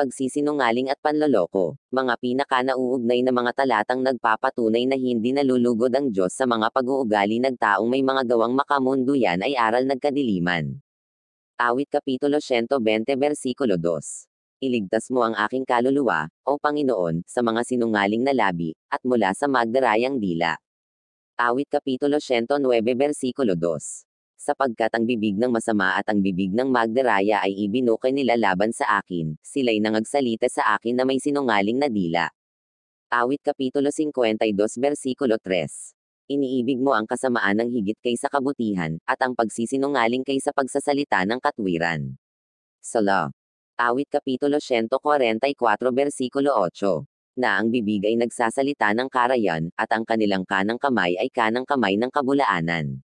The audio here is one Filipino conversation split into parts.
pagsisinungaling at panloloko, mga pinaka-nauugnay na mga talatang nagpapatunay na hindi nalulugod ang Diyos sa mga pag-uugali ng taong may mga gawang makamundo yan ay aral nagkadiliman. Awit Kapitulo 120 versikulo 2. Iligtas mo ang aking kaluluwa, O Panginoon, sa mga sinungaling na labi, at mula sa magdarayang dila. Awit Kapitulo 109 versikulo 2. Sapagkat ang bibig ng masama at ang bibig ng magdaraya ay ibinukay nila laban sa akin, sila'y nangagsalita sa akin na may sinungaling na dila. Awit Kapitulo 52 versikulo 3. Iniibig mo ang kasamaan ng higit kaysa kabutihan, at ang pagsisinungaling kaysa pagsasalita ng katwiran. Sala. Awit Kapitulo 144 versikulo 8. Na ang bibig ay nagsasalita ng karayan, at ang kanilang kanang kamay ay kanang kamay ng kabulaanan.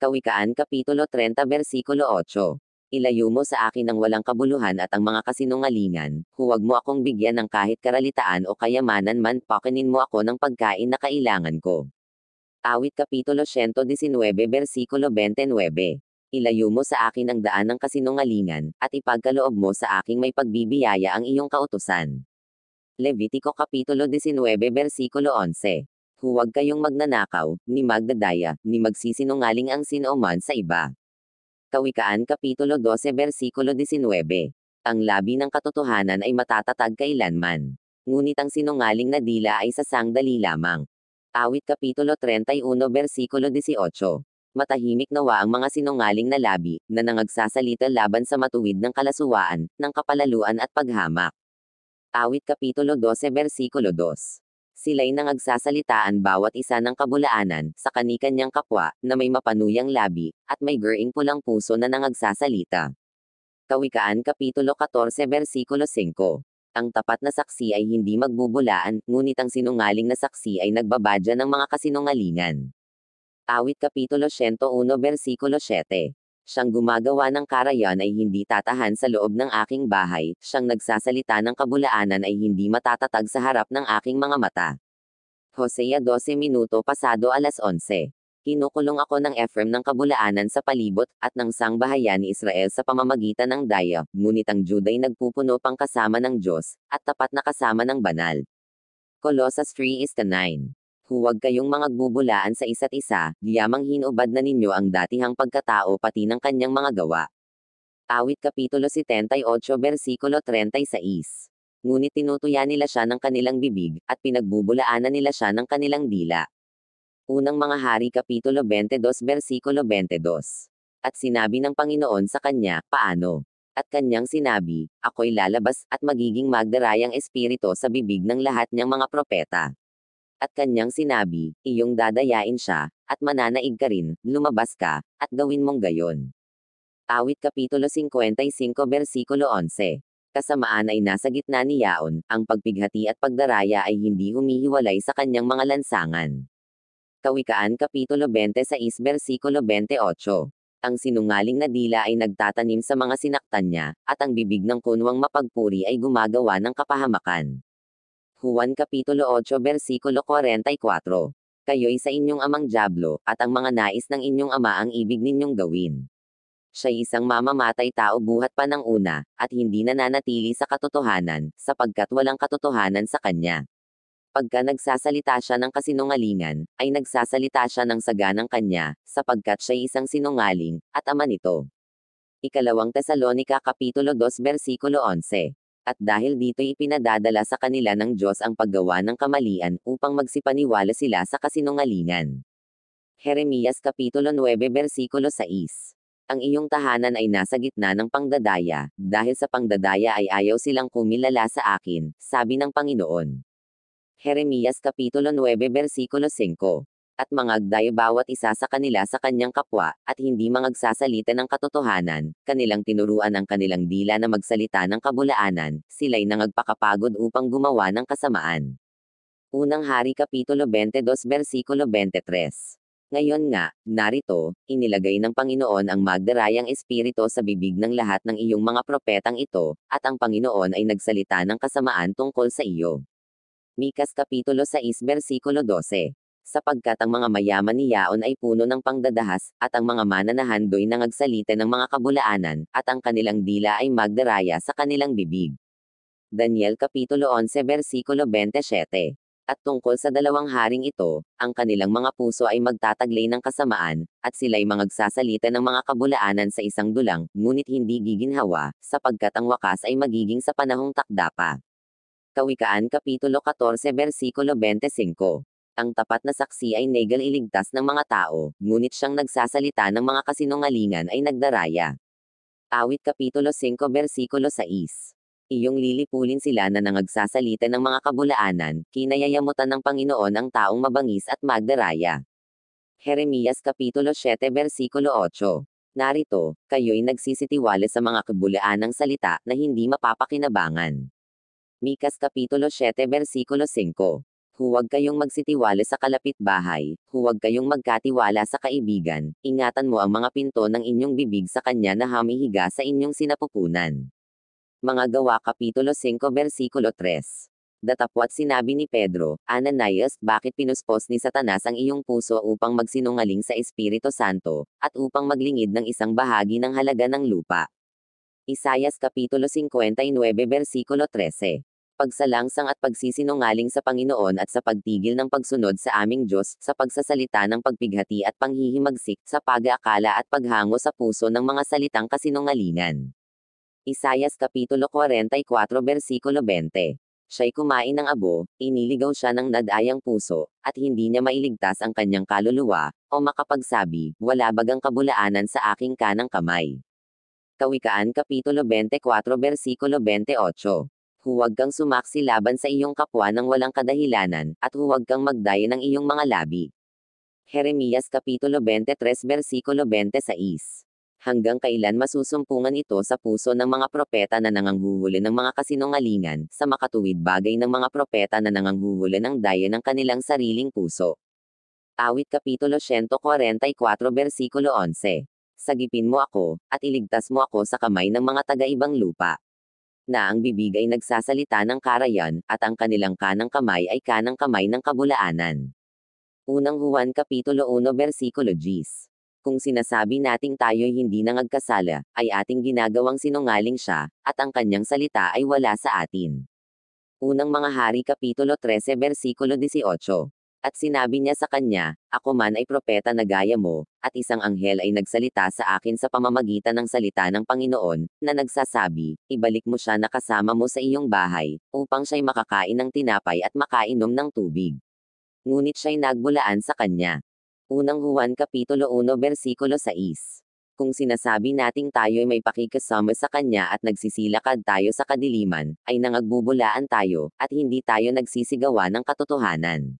Kawikaan Kapitulo 30 versikulo 8. Ilayo mo sa akin ang walang kabuluhan at ang mga kasinungalingan, huwag mo akong bigyan ng kahit karalitaan o kayamanan man, pakinin mo ako ng pagkain na kailangan ko. Awit Kapitulo 119 versikulo 29. Ilayo mo sa akin ang daan ng kasinungalingan, at ipagkaloob mo sa aking may pagbibiyaya ang iyong kautusan. Levitiko Kapitulo 19 versikulo 11. Huwag kayong magnanakaw, ni magdadaya, ni magsisinungaling ang sino man sa iba. Kawikaan Kapitulo 12 versikulo 19. Ang labi ng katotohanan ay matatatag kailanman. Ngunit ang sinungaling na dila ay sa sandali lamang. Awit Kapitulo 31 versikulo 18. Matahimik nawa ang mga sinungaling na labi, na nangagsasalita laban sa matuwid ng kalasuwaan, ng kapalaluan at paghamak. Awit Kapitulo 12 versikulo 2. Sila'y nangagsasalitaan bawat isa ng kabulaanan, sa kani-kanyang kapwa, na may mapanuyang labi, at may gering pulang puso na nangagsasalita. Kawikaan Kapitulo 14 versikulo 5. Ang tapat na saksi ay hindi magbubulaan, ngunit ang sinungaling na saksi ay nagbabadya ng mga kasinungalingan. Awit Kapitulo 101 versikulo 7. Siyang gumagawa ng karayan ay hindi tatahan sa loob ng aking bahay, siyang nagsasalita ng kabulaanan ay hindi matatatag sa harap ng aking mga mata. Hosea 12 minuto pasado alas 11. Kinukulong ako ng Ephraim ng kabulaanan sa palibot, at ng sangbahayan ni Israel sa pamamagitan ng daya, ngunit ang Juda'y nagpupuno pang kasama ng Diyos, at tapat na kasama ng banal. Colossus 3:9. Huwag kayong mangagbubulaan sa isa't isa, diyamang hinubad na ninyo ang datihang pagkatao pati ng kanyang mga gawa. Awit Kapitulo 78 versikulo 36. Ngunit tinutuya nila siya ng kanilang bibig, at pinagbubulaanan nila siya ng kanilang dila. Unang Mga Hari Kapitulo 22 versikulo 22. At sinabi ng Panginoon sa kanya, paano? At kanyang sinabi, ako'y lalabas, at magiging magdarayang espiritu sa bibig ng lahat niyang mga propeta. At kanyang sinabi, iyong dadayain siya, at mananaig ka rin, lumabas ka, at gawin mong gayon. Awit Kapitulo 55 versikulo 11. Kasamaan ay nasa gitna ni Yaon, ang pagpighati at pagdaraya ay hindi humihiwalay sa kanyang mga lansangan. Kawikaan Kapitulo 26 versikulo 28. Ang sinungaling na dila ay nagtatanim sa mga sinaktan niya, at ang bibig ng kunwang mapagpuri ay gumagawa ng kapahamakan. Juan Kapitulo 8 versikulo 44. Kayo'y sa inyong amang dyablo, at ang mga nais ng inyong ama ang ibig ninyong gawin. Siya'y isang mamamatay tao buhat pa ng una, at hindi nananatili sa katotohanan, sapagkat walang katotohanan sa kanya. Pagka nagsasalita siya ng kasinungalingan, ay nagsasalita siya ng saganang kanya, sapagkat siya'y isang sinungaling, at ama nito. Ikalawang Tesalonika Kapitulo 2 versikulo 11. At dahil dito'y ipinadadala sa kanila ng Diyos ang paggawa ng kamalian, upang magsipaniwala sila sa kasinungalingan. Jeremias Kapitulo 9 versikulo 6. Ang iyong tahanan ay nasa gitna ng pangdadaya, dahil sa pangdadaya ay ayaw silang kumilala sa akin, sabi ng Panginoon. Jeremias Kapitulo 9 versikulo 5. At mangagday bawat isa sa kanila sa kanyang kapwa, at hindi mangagsasalita ng katotohanan, kanilang tinuruan ang kanilang dila na magsalita ng kabulaanan, sila'y nangagpakapagod upang gumawa ng kasamaan. Unang Hari Kapitulo 22 versikulo 23. Ngayon nga, narito, inilagay ng Panginoon ang magdarayang espiritu sa bibig ng lahat ng iyong mga propetang ito, at ang Panginoon ay nagsalita ng kasamaan tungkol sa iyo. Mikas Kapitulo 6 versikulo 12. Sapagkat ang mga mayaman ni Yaon ay puno ng pangdadahas, at ang mga mananahan do'y nangagsalita ng mga kabulaanan, at ang kanilang dila ay magdaraya sa kanilang bibig. Daniel Kapitulo 11 versikulo 27. At tungkol sa dalawang haring ito, ang kanilang mga puso ay magtataglay ng kasamaan, at sila'y magsasalita ng mga kabulaanan sa isang dulang, ngunit hindi giginhawa, sapagkat ang wakas ay magiging sa panahong takda pa. Kawikaan Kapitulo 14 versikulo 25. Ang tapat na saksi ay iligtas ng mga tao, ngunit siyang nagsasalita ng mga kasinungalingan ay nagdaraya. Awit Kapitulo 5 versikulo 6. Iyong lilipulin sila na nangagsasalita ng mga kabulaanan, kinayayamutan ng Panginoon ang taong mabangis at magdaraya. Jeremias Kapitulo 7 versikulo 8. Narito, kayo'y nagsisitiwala sa mga kabulaanang salita na hindi mapapakinabangan. Mikas Kapitulo 7 versikulo 5. Huwag kayong magsitiwala sa kalapitbahay, huwag kayong magkatiwala sa kaibigan, ingatan mo ang mga pinto ng inyong bibig sa kanya na humihiga sa inyong sinapupunan. Mga Gawa Kapitulo 5 versikulo 3. Datapwat sinabi ni Pedro, Ananias, bakit pinuspos ni Satanas ang iyong puso upang magsinungaling sa Espiritu Santo, at upang maglingid ng isang bahagi ng halaga ng lupa? Isayas Kapitulo 59 versikulo 13. Pagsalangsang at pagsisinungaling sa Panginoon at sa pagtigil ng pagsunod sa aming Diyos, sa pagsasalita ng pagpighati at panghihimagsik, sa pag-aakala at paghango sa puso ng mga salitang kasinungalingan. Isayas Kapitulo 44 versikulo 20. Siya'y kumain ng abo, iniligaw siya ng nadayang puso, at hindi niya mailigtas ang kanyang kaluluwa, o makapagsabi, wala bagang kabulaanan sa aking kanang kamay. Kawikaan Kapitulo 24 versikulo 28. Huwag kang sumaksi laban sa iyong kapwa ng walang kadahilanan, at huwag kang magdaya ng iyong mga labi. Jeremias Kapitulo 23 versikulo 26. Hanggang kailan masusumpungan ito sa puso ng mga propeta na nanganghuhuli ng mga kasinungalingan, sa makatuwid bagay ng mga propeta na nanganghuhuli ng daya ng kanilang sariling puso? Awit Kapitulo 144 versikulo 11. Sagipin mo ako, at iligtas mo ako sa kamay ng mga taga-ibang lupa. Na ang bibig ay nagsasalita ng karayan, at ang kanilang kanang kamay ay kanang kamay ng kabulaanan. Unang Juan Kapitulo 1 versikulo 10. Kung sinasabi nating tayo'y hindi nangagkasala, ay ating ginagawang sinungaling siya, at ang kanyang salita ay wala sa atin. Unang Mga Hari Kapitulo 13 versikulo 18. At sinabi niya sa kanya, ako man ay propeta na gaya mo, at isang anghel ay nagsalita sa akin sa pamamagitan ng salita ng Panginoon, na nagsasabi, ibalik mo siya na kasama mo sa iyong bahay, upang siya'y makakain ng tinapay at makainom ng tubig. Ngunit siya'y nagbulaan sa kanya. Unang Juan Kapitulo 1 versikulo 6. Kung sinasabi nating tayo'y may pakikasama sa kanya at nagsisilakad tayo sa kadiliman, ay nangagbubulaan tayo, at hindi tayo nagsisigawa ng katotohanan.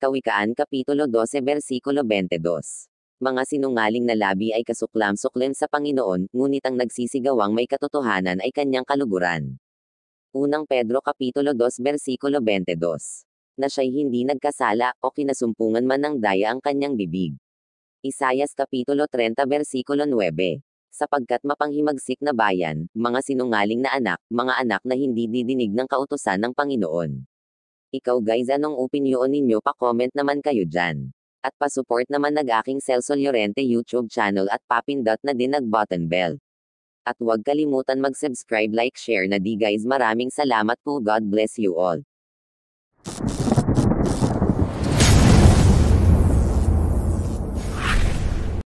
Kawikaan Kapitulo 12 versikulo 22. Mga sinungaling na labi ay kasuklam-suklim sa Panginoon, ngunit ang nagsisigawang may katotohanan ay kanyang kaluguran. Unang Pedro Kapitulo 2 versikulo 22. Na siya'y hindi nagkasala, o kinasumpungan man ng daya ang kanyang bibig. Isayas Kapitulo 30 versikulo 9. Sapagkat mapanghimagsik na bayan, mga sinungaling na mga anak na hindi didinig ng kautusan ng Panginoon. Ikaw guys, anong opinyon ninyo? Pa-comment naman kayo dyan. At pa-support naman nag-aking Celso Llorente YouTube channel at papindot na din nag-button bell. At huwag kalimutan mag-subscribe, like, share na di guys. Maraming salamat po. God bless you all.